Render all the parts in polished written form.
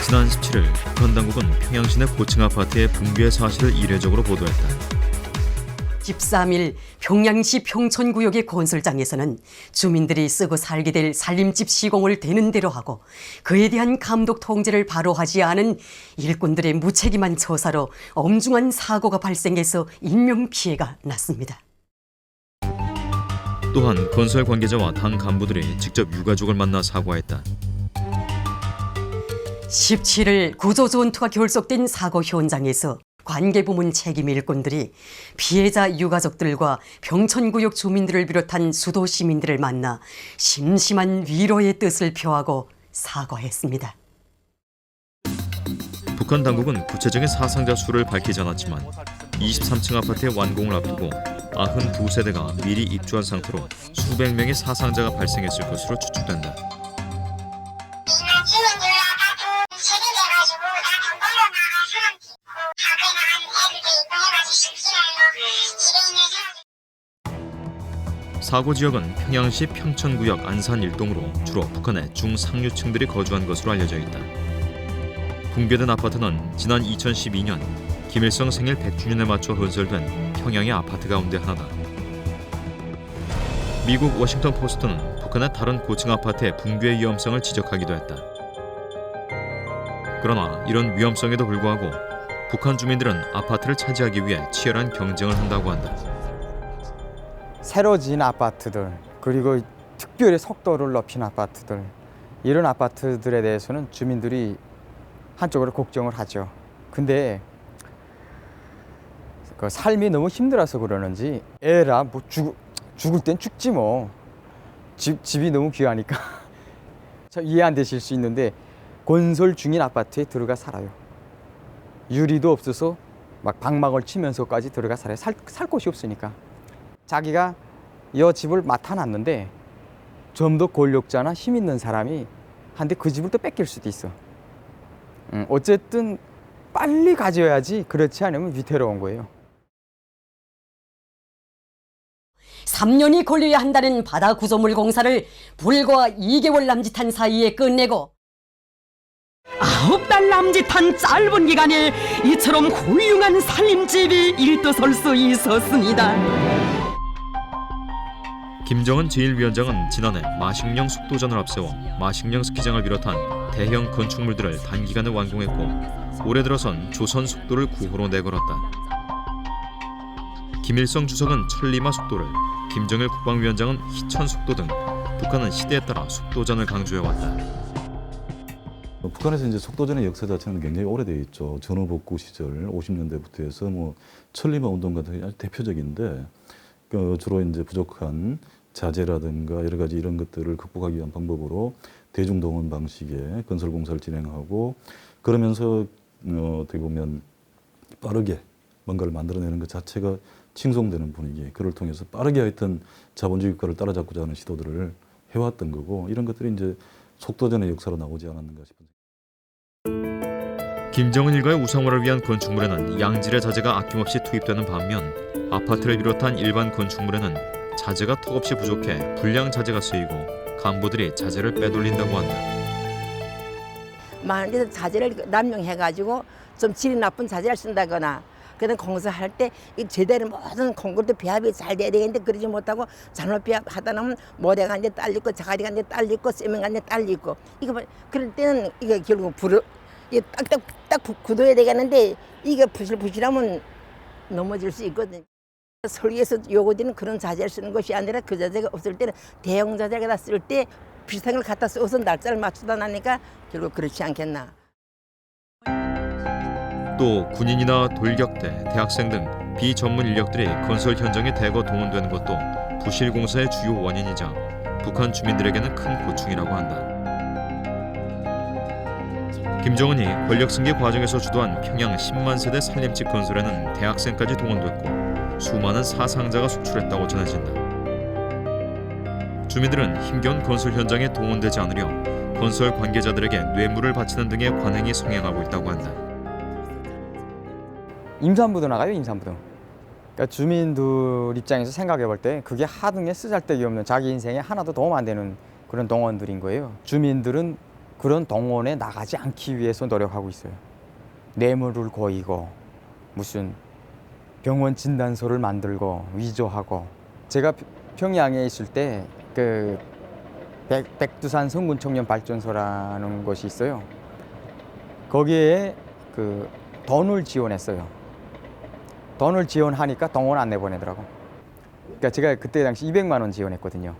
지난 17일 북한 당국은 평양 시내 고층 아파트의 붕괴 사실을 이례적으로 보도했다. 13일 평양시 평촌구역의 건설장에서는 주민들이 쓰고 살게 될 살림집 시공을 되는 대로 하고 그에 대한 감독 통제를 바로 하지 않은 일꾼들의 무책임한 처사로 엄중한 사고가 발생해서 인명피해가 났습니다. 또한 건설 관계자와 당 간부들이 직접 유가족을 만나 사과했다. 17일 구조전투가 결속된 사고 현장에서 관계부문 책임 일꾼들이 피해자 유가족들과 평촌구역 주민들을 비롯한 수도 시민들을 만나 심심한 위로의 뜻을 표하고 사과했습니다. 북한 당국은 구체적인 사상자 수를 밝히지 않았지만 23층 아파트의 완공을 앞두고 92세대가 미리 입주한 상태로 수백 명의 사상자가 발생했을 것으로 추측된다. 사고 지역은 평양시 평촌구역 안산 일동으로 주로 북한의 중상류층들이 거주한 것으로 알려져 있다. 붕괴된 아파트는 지난 2012년 김일성 생일 100주년에 맞춰 건설된 평양의 아파트 가운데 하나다. 미국 워싱턴 포스트는 북한의 다른 고층 아파트의 붕괴 위험성을 지적하기도 했다. 그러나 이런 위험성에도 불구하고 북한 주민들은 아파트를 차지하기 위해 치열한 경쟁을 한다고 한다. 새로 지은 아파트들, 그리고 특별히 속도를 높인 아파트들, 이런 아파트들에 대해서는 주민들이 한쪽으로 걱정을 하죠. 근데 그 삶이 너무 힘들어서 그러는지 애라 뭐 죽을 땐 죽지 뭐. 집이 너무 귀하니까 저 이해 안 되실 수 있는데 건설 중인 아파트에 들어가 살아요. 유리도 없어서 막 방막을 치면서까지 들어가 살아요. 살 곳이 없으니까. 자기가 이 집을 맡아놨는데 좀 더 권력자나 힘 있는 사람이 한데 그 집을 또 뺏길 수도 있어. 어쨌든 빨리 가져야지. 그렇지 않으면 위태로운 거예요. 3년이 걸려야 한다는 바다 구조물 공사를 불과 2개월 남짓한 사이에 끝내고 9달 남짓한 짧은 기간에 이처럼 훌륭한 살림집이 일도설 수 있었습니다. 김정은 제1위원장은 지난해 마식령 속도전을 앞세워 마식령 스키장을 비롯한 대형 건축물들을 단기간에 완공했고 올해 들어선 조선 속도를 구호로 내걸었다. 김일성 주석은 천리마 속도를, 김정일 국방위원장은 희천 속도 등 북한은 시대에 따라 속도전을 강조해왔다. 북한에서 이제 속도전의 역사 자체는 굉장히 오래되어 있죠. 전후복구 시절 50년대부터 해서 뭐 천리마 운동 같은 게 아주 대표적인데 주로 이제 부족한 자재라든가 여러 가지 이런 것들을 극복하기 위한 방법으로 대중동원 방식의 건설 공사를 진행하고 그러면서 어떻게 보면 빠르게 뭔가를 만들어내는 것 자체가 칭송되는 분위기, 그를 통해서 빠르게 하여튼 자본주의 국가를 따라잡고자 하는 시도들을 해왔던 거고 이런 것들이 이제 속도전의 역사로 나오지 않았는가 싶은. 김정은 일가의 우상화를 위한 건축물에는 양질의 자재가 아낌없이 투입되는 반면 아파트를 비롯한 일반 건축물에는 자재가 턱없이 부족해 불량 자재가 쓰이고 간부들이 자재를 빼돌린다고 한다. 만약에 자재를 남용해가지고 좀 질이 나쁜 자재를 쓴다거나 그다음 공사할 때 제대로 모든 콘크리트 배합이 잘 돼야 되겠는데 그러지 못하고 잔업 배합하다 나면 모래가 이제 딸리고 자갈이가 이제 딸리고 세면가 이제 딸리고 이거 그럴 때는 이게 결국 불을 이게 딱딱 굳어야 되겠는데 이게 부실부실하면 넘어질 수 있거든. 설계에서 요구되는 그런 자재를 쓰는 것이 아니라 그 자재가 없을 때는 대형 자재를 갖다 쓸 때 비슷한 걸 갖다 써서 날짜를 맞추다 나니까 결국 그렇지 않겠나. 또 군인이나 돌격대, 대학생 등 비전문 인력들이 건설 현장에 대거 동원되는 것도 부실 공사의 주요 원인이자 북한 주민들에게는 큰 고충이라고 한다. 김정은이 권력 승계 과정에서 주도한 평양 10만 세대 살림집 건설에는 대학생까지 동원됐고 수많은 사상자가 속출했다고 전해진다. 주민들은 힘겨운 건설 현장에 동원되지 않으려 건설 관계자들에게 뇌물을 바치는 등의 관행이 성행하고 있다고 한다. 임산부도 나가요, 임산부도. 그러니까 주민들 입장에서 생각해 볼 때 그게 하등에 쓰잘데기 없는 자기 인생에 하나도 도움 안 되는 그런 동원들인 거예요. 주민들은 그런 동원에 나가지 않기 위해서 노력하고 있어요. 뇌물을 고이고 무슨 병원 진단서를 만들고 위조하고. 제가 평양에 있을 때 그 백두산 성군 청년 발전소라는 곳이 있어요. 거기에 그 돈을 지원했어요. 돈을 지원하니까 동원 안 내보내더라고. 그러니까 제가 그때 당시 200만 원 지원했거든요.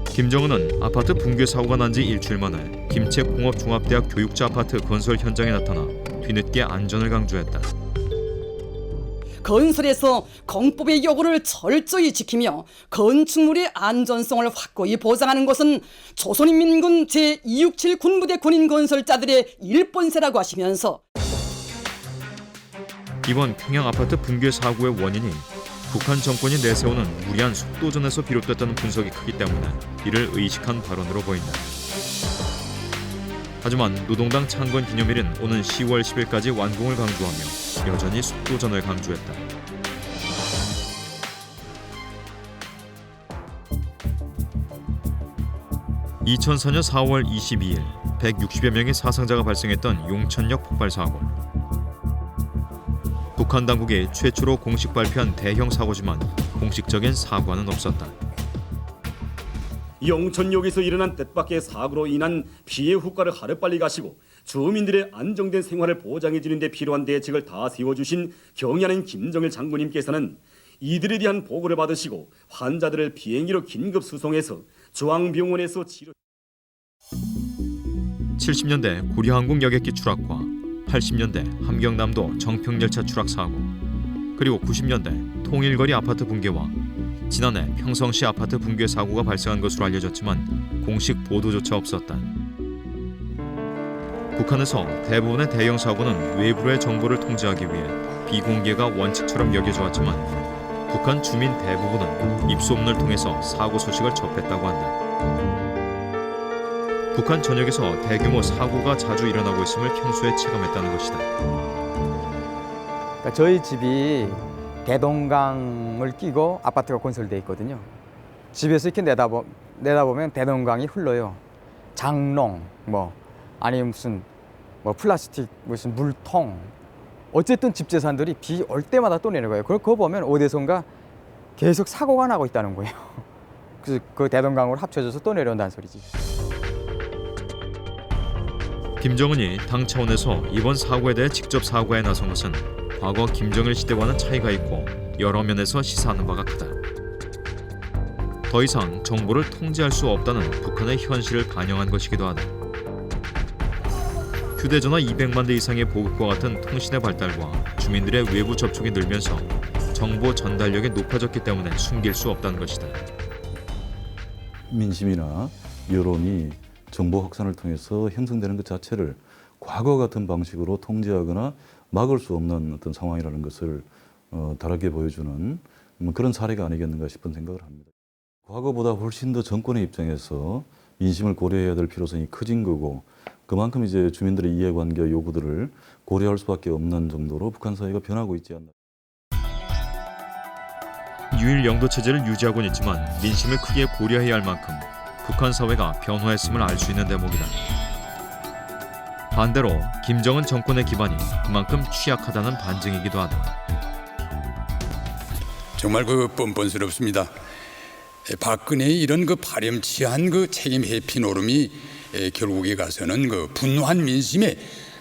김정은은 아파트 붕괴 사고가 난 지 일주일 만에 김책공업종합대학 교육자 아파트 건설 현장에 나타나 뒤늦게 안전을 강조했다. 건설에서 공법의 요구를 철저히 지키며 건축물의 안전성을 확고히 보장하는 것은 조선인민군 제267 군부대 군인 건설자들의 일본세라고 하시면서 이번 평양 아파트 붕괴 사고의 원인이 북한 정권이 내세우는 무리한 속도전에서 비롯됐다는 분석이 크기 때문에 이를 의식한 발언으로 보인다. 하지만 노동당 창건 기념일인 오는 10월 10일까지 완공을 강조하며 여전히 속도전을 강조했다. (2004년 4월 22일) 160여 명의 사상자가 발생했던 용천역 폭발 사고. 북한 당국이 최초로 공식 발표한 대형 사고지만 공식적인 사과는 없었다. 용천역에서 일어난 뜻밖의 사고로 인한 피해 후과를 하루빨리 가시고 주민들의 안정된 생활을 보장해 주는 데 필요한 대책을 다 세워주신 경의하는 김정일 장군님께서는 이들에 대한 보고를 받으시고 환자들을 비행기로 긴급 수송해서 중앙병원에서 치료. 70년대 고려항공 여객기 추락과 80년대 함경남도 정평열차 추락 사고, 그리고 90년대 통일거리 아파트 붕괴와 지난해 평성시 아파트 붕괴 사고가 발생한 것으로 알려졌지만 공식 보도조차 없었다. 북한에서 대부분의 대형 사고는 외부의 정보를 통제하기 위해 비공개가 원칙처럼 여겨져 왔지만 북한 주민 대부분은 입소문을 통해서 사고 소식을 접했다고 한다. 북한 전역에서 대규모 사고가 자주 일어나고 있음을 평소에 체감했다는 것이다. 그러니까 저희 집이 대동강을 끼고 아파트가 건설돼 있거든요. 집에서 이렇게 내다보면 대동강이 흘러요. 장롱, 아니면 무슨 플라스틱, 무슨 물통. 어쨌든 집 재산들이 비 올 때마다 또 내려가요. 그거 보면 어디선가 계속 사고가 나고 있다는 거예요. 그래서 그 대동강으로 합쳐져서 또 내려온다는 소리지. 김정은이 당 차원에서 이번 사고에 대해 직접 사과에 나선 것은 과거 김정일 시대와는 차이가 있고 여러 면에서 시사하는 바가 크다. 더 이상 정보를 통제할 수 없다는 북한의 현실을 반영한 것이기도 하다. 휴대전화 200만 대 이상의 보급과 같은 통신의 발달과 주민들의 외부 접촉이 늘면서 정보 전달력이 높아졌기 때문에 숨길 수 없다는 것이다. 민심이나 여론이 정보 확산을 통해서 형성되는 것 자체를 과거 같은 방식으로 통제하거나 막을 수 없는 어떤 상황이라는 것을 다르게 보여주는 그런 사례가 아니겠는가 싶은 생각을 합니다. 과거보다 훨씬 더 정권의 입장에서 민심을 고려해야 될 필요성이 커진 거고, 그만큼 이제 주민들의 이해관계 요구들을 고려할 수밖에 없는 정도로 북한 사회가 변하고 있지 않나. 유일 영도 체제를 유지하고는 있지만 민심을 크게 고려해야 할 만큼 북한 사회가 변화했음을 알 수 있는 대목이다. 반대로 김정은 정권의 기반이 그만큼 취약하다는 반증이기도 하다. 정말 뻔뻔스럽습니다. 박근혜의 이런 파렴치한 책임 회피 노름이 결국에 가서는 분노한 민심에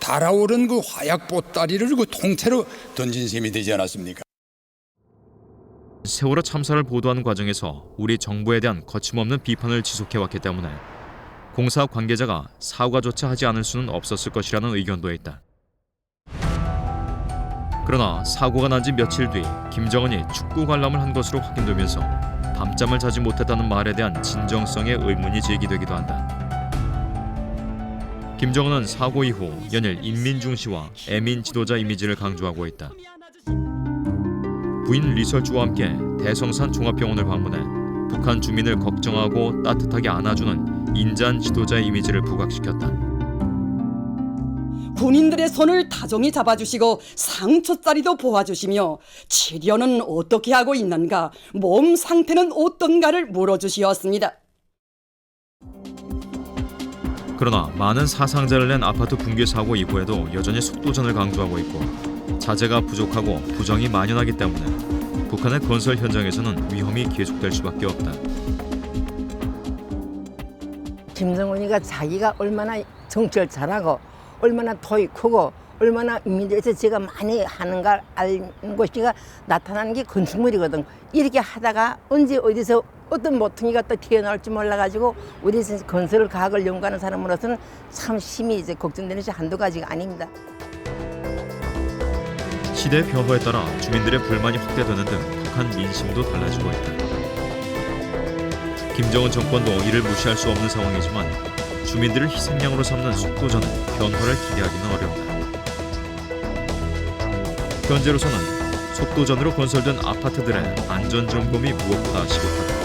달아오른 화약 보따리를 통째로 던진 셈이 되지 않았습니까? 세월호 참사를 보도하는 과정에서 우리 정부에 대한 거침없는 비판을 지속해왔기 때문에 공사 관계자가 사과조차 하지 않을 수는 없었을 것이라는 의견도 있다. 그러나 사고가 난 지 며칠 뒤 김정은이 축구 관람을 한 것으로 확인되면서 밤잠을 자지 못했다는 말에 대한 진정성의 의문이 제기되기도 한다. 김정은은 사고 이후 연일 인민 중시와 애민 지도자 이미지를 강조하고 있다. 부인 리설주와 함께 대성산 종합병원을 방문해 북한 주민을 걱정하고 따뜻하게 안아주는 인자한 지도자의 이미지를 부각시켰다. 군인들의 손을 다정히 잡아주시고 상처자리도 보아주시며 치료는 어떻게 하고 있는가, 몸 상태는 어떤가를 물어주시었습니다. 그러나 많은 사상자를 낸 아파트 붕괴 사고 이후에도 여전히 속도전을 강조하고 있고 자재가 부족하고 부정이 만연하기 때문에 북한의 건설 현장에서는 위험이 계속될 수밖에 없다. 김정은이가 자기가 얼마나 정치를 잘하고 얼마나 토이 크고 얼마나 인민들에서 제가 많이 하는가 아는 것이가 나타나는 게 건축물이거든. 이렇게 하다가 언제 어디서 어떤 모퉁이가 또 튀어나올지 몰라가지고 우리 건설 과학을 연구하는 사람으로서는 참 심히 이제 걱정되는 것이 한두 가지가 아닙니다. 시대 변화에 따라 주민들의 불만이 확대되는 등 북한 민심도 달라지고 있다. 김정은 정권도 이를 무시할 수 없는 상황이지만 주민들을 희생양으로 삼는 속도전은 변화를 기대하기는 어렵다. 현재로서는 속도전으로 건설된 아파트들의 안전 점검이 무엇보다 시급하다.